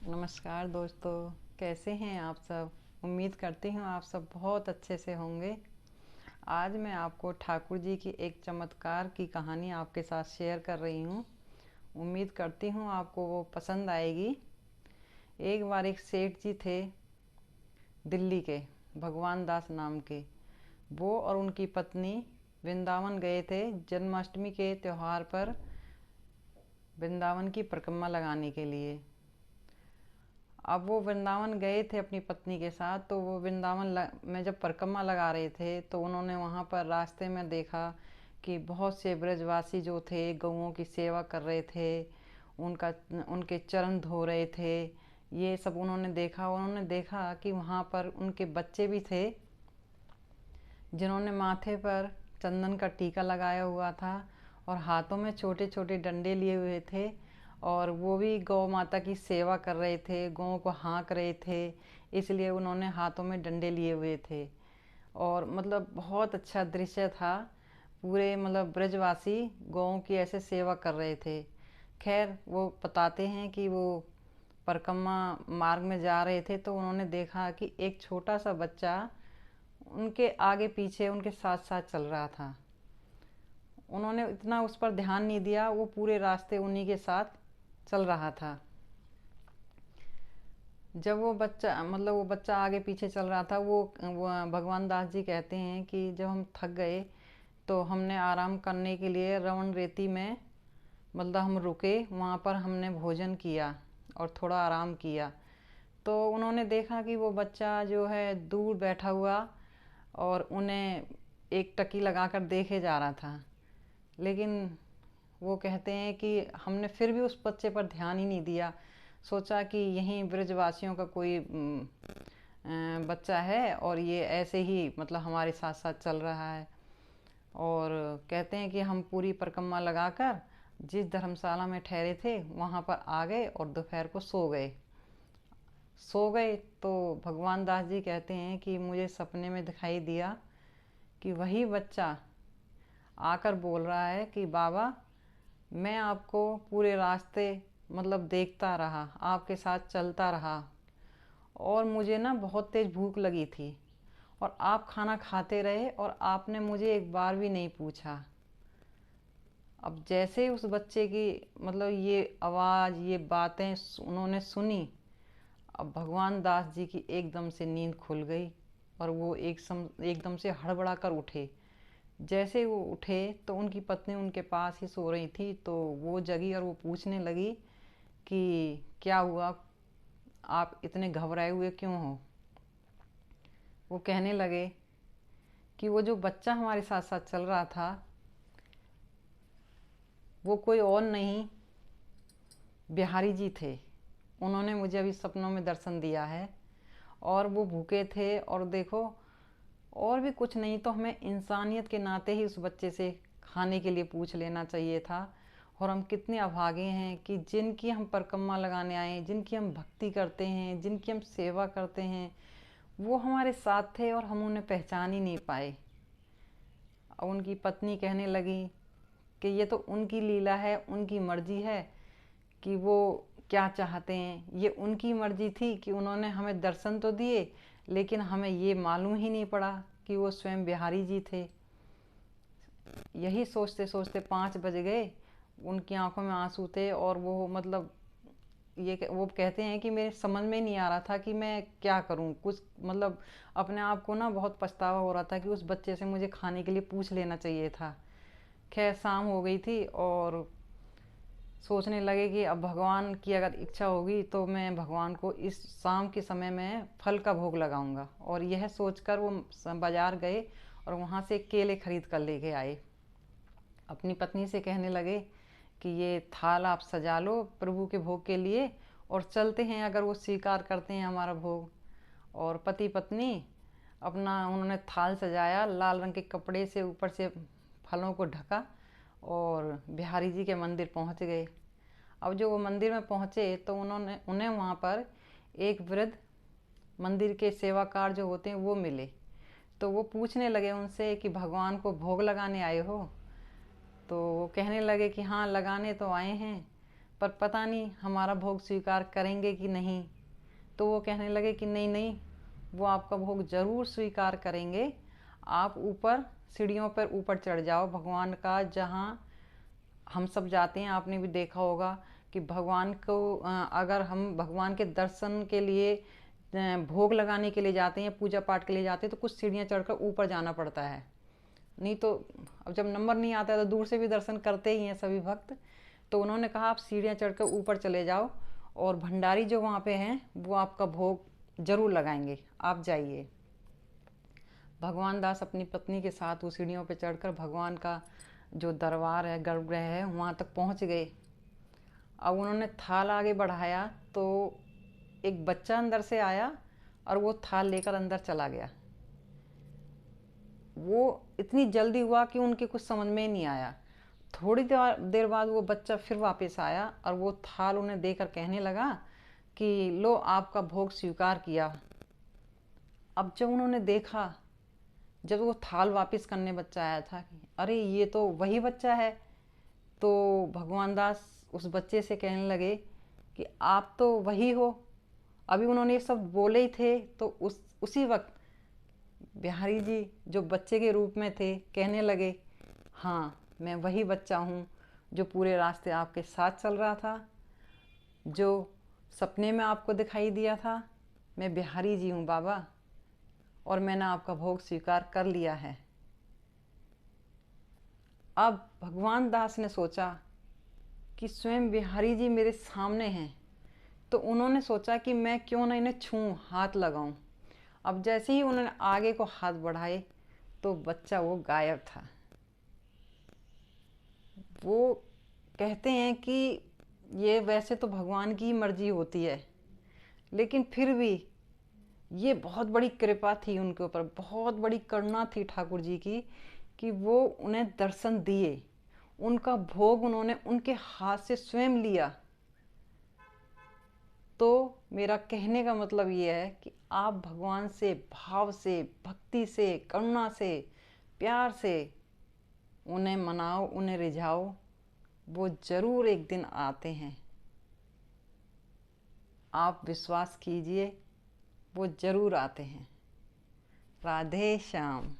नमस्कार दोस्तों, कैसे हैं आप सब। उम्मीद करती हूँ आप सब बहुत अच्छे से होंगे। आज मैं आपको ठाकुर जी की एक चमत्कार की कहानी आपके साथ शेयर कर रही हूँ। उम्मीद करती हूँ आपको वो पसंद आएगी। एक बार एक सेठ जी थे दिल्ली के, भगवान दास नाम के। वो और उनकी पत्नी वृंदावन गए थे जन्माष्टमी के त्यौहार पर वृंदावन की परिक्रमा लगाने के लिए। अब वो वृंदावन गए थे अपनी पत्नी के साथ, तो वो वृंदावन में जब परिक्रमा लगा रहे थे तो उन्होंने वहाँ पर रास्ते में देखा कि बहुत से ब्रजवासी जो थे गऊओं की सेवा कर रहे थे, उनका उनके चरण धो रहे थे। ये सब उन्होंने देखा कि वहाँ पर उनके बच्चे भी थे जिन्होंने माथे पर चंदन का टीका लगाया हुआ था और हाथों में छोटे छोटे डंडे लिए हुए थे, और वो भी गौ माता की सेवा कर रहे थे, गौओं को हाँक रहे थे, इसलिए उन्होंने हाथों में डंडे लिए हुए थे। और मतलब बहुत अच्छा दृश्य था। पूरे मतलब ब्रजवासी गौओं की ऐसे सेवा कर रहे थे। खैर, वो बताते हैं कि वो परिक्रमा मार्ग में जा रहे थे तो उन्होंने देखा कि एक छोटा सा बच्चा उनके आगे पीछे उनके साथ साथ चल रहा था। उन्होंने इतना उस पर ध्यान नहीं दिया, वो पूरे रास्ते उन्हीं के साथ चल रहा था। जब वो बच्चा आगे पीछे चल रहा था, वो भगवान दास जी कहते हैं कि जब हम थक गए तो हमने आराम करने के लिए रवन रेती में मतलब हम रुके, वहाँ पर हमने भोजन किया और थोड़ा आराम किया। तो उन्होंने देखा कि वो बच्चा जो है दूर बैठा हुआ और उन्हें एक टकी लगाकर देखे जा रहा था। लेकिन वो कहते हैं कि हमने फिर भी उस बच्चे पर ध्यान ही नहीं दिया। सोचा कि यहीं ब्रजवासियों का कोई बच्चा है और ये ऐसे ही मतलब हमारे साथ साथ चल रहा है। और कहते हैं कि हम पूरी परिक्रमा लगाकर जिस धर्मशाला में ठहरे थे वहाँ पर आ गए और दोपहर को सो गए। तो भगवान दास जी कहते हैं कि मुझे सपने में दिखाई दिया कि वही बच्चा आकर बोल रहा है कि बाबा, मैं आपको पूरे रास्ते मतलब देखता रहा, आपके साथ चलता रहा, और मुझे ना बहुत तेज़ भूख लगी थी और आप खाना खाते रहे और आपने मुझे एक बार भी नहीं पूछा। अब जैसे उस बच्चे की मतलब ये आवाज़, ये बातें उन्होंने सुनी, अब भगवान दास जी की एकदम से नींद खुल गई और वो एकदम से हड़बड़ा कर उठे। जैसे वो उठे तो उनकी पत्नी उनके पास ही सो रही थी, तो वो जगी और वो पूछने लगी कि क्या हुआ, आप इतने घबराए हुए क्यों हो। वो कहने लगे कि वो जो बच्चा हमारे साथ साथ चल रहा था वो कोई और नहीं, बिहारी जी थे। उन्होंने मुझे अभी सपनों में दर्शन दिया है और वो भूखे थे, और देखो और भी कुछ नहीं तो हमें इंसानियत के नाते ही उस बच्चे से खाने के लिए पूछ लेना चाहिए था। और हम कितने अभागे हैं कि जिनकी हम परिक्रमा लगाने आए, जिनकी हम भक्ति करते हैं, जिनकी हम सेवा करते हैं, वो हमारे साथ थे और हम उन्हें पहचान ही नहीं पाए। और उनकी पत्नी कहने लगी कि ये तो उनकी लीला है, उनकी मर्जी है कि वो क्या चाहते हैं। ये उनकी मर्जी थी कि उन्होंने हमें दर्शन तो दिए, लेकिन हमें ये मालूम ही नहीं पड़ा कि वो स्वयं बिहारी जी थे। यही सोचते सोचते 5 बज गए। उनकी आंखों में आंसू थे और वो मतलब वो कहते हैं कि मेरे समझ में नहीं आ रहा था कि मैं क्या करूं। कुछ मतलब अपने आप को ना बहुत पछतावा हो रहा था कि उस बच्चे से मुझे खाने के लिए पूछ लेना चाहिए था। खैर, शाम हो गई थी और सोचने लगे कि अब भगवान की अगर इच्छा होगी तो मैं भगवान को इस शाम के समय में फल का भोग लगाऊंगा। और यह सोचकर वो बाज़ार गए और वहाँ से केले खरीद कर लेके आए। अपनी पत्नी से कहने लगे कि ये थाल आप सजा लो प्रभु के भोग के लिए और चलते हैं, अगर वो स्वीकार करते हैं हमारा भोग। और पति पत्नी अपना उन्होंने थाल सजाया, लाल रंग के कपड़े से ऊपर से फलों को ढका और बिहारी जी के मंदिर पहुंच गए। अब जो वो मंदिर में पहुंचे तो उन्हें वहाँ पर एक वृद्ध मंदिर के सेवाकार जो होते हैं वो मिले। तो वो पूछने लगे उनसे कि भगवान को भोग लगाने आए हो। तो वो कहने लगे कि हाँ, लगाने तो आए हैं। पर पता नहीं हमारा भोग स्वीकार करेंगे कि नहीं। तो वो कहने लगे कि नहीं नहीं, वो आपका भोग ज़रूर स्वीकार करेंगे। आप ऊपर सीढ़ियों पर ऊपर चढ़ जाओ भगवान का, जहाँ हम सब जाते हैं। आपने भी देखा होगा कि भगवान को अगर हम भगवान के दर्शन के लिए भोग लगाने के लिए जाते हैं, पूजा पाठ के लिए जाते हैं, तो कुछ सीढ़ियाँ चढ़कर ऊपर जाना पड़ता है। नहीं तो अब जब नंबर नहीं आता है तो दूर से भी दर्शन करते ही हैं सभी भक्त। तो उन्होंने कहा आप सीढ़ियाँ चढ़कर ऊपर चले जाओ और भंडारी जो वहाँ पे हैं वो आपका भोग ज़रूर लगाएंगे, आप जाइए। भगवान दास अपनी पत्नी के साथ वो सीढ़ियों पे चढ़कर भगवान का जो दरबार है, गर्भगृह है, वहाँ तक पहुँच गए। अब उन्होंने थाल आगे बढ़ाया तो एक बच्चा अंदर से आया और वो थाल लेकर अंदर चला गया। वो इतनी जल्दी हुआ कि उनके कुछ समझ में ही नहीं आया। थोड़ी देर बाद वो बच्चा फिर वापस आया और वो थाल उन्हें देकर कहने लगा कि लो आपका भोग स्वीकार किया। अब जब उन्होंने देखा, जब वो थाल वापस करने बच्चा आया था कि अरे ये तो वही बच्चा है, तो भगवान दास उस बच्चे से कहने लगे कि आप तो वही हो। अभी उन्होंने ये सब बोले ही थे तो उसी वक्त बिहारी जी जो बच्चे के रूप में थे कहने लगे हाँ मैं वही बच्चा हूँ जो पूरे रास्ते आपके साथ चल रहा था, जो सपने में आपको दिखाई दिया था। मैं बिहारी जी हूँ बाबा, और मैंने आपका भोग स्वीकार कर लिया है। अब भगवान दास ने सोचा कि स्वयं बिहारी जी मेरे सामने हैं, तो उन्होंने सोचा कि मैं क्यों ना इन्हें छूऊं, हाथ लगाऊं। अब जैसे ही उन्होंने आगे को हाथ बढ़ाए तो बच्चा वो गायब था। वो कहते हैं कि ये वैसे तो भगवान की मर्जी होती है, लेकिन फिर भी ये बहुत बड़ी कृपा थी उनके ऊपर, बहुत बड़ी करुणा थी ठाकुर जी की कि वो उन्हें दर्शन दिए। उनका भोग उन्होंने उनके हाथ से स्वयं लिया। तो मेरा कहने का मतलब ये है कि आप भगवान से भाव से, भक्ति से, करुणा से, प्यार से उन्हें मनाओ, उन्हें रिझाओ, वो ज़रूर एक दिन आते हैं। आप विश्वास कीजिए, वो ज़रूर आते हैं। राधे श्याम।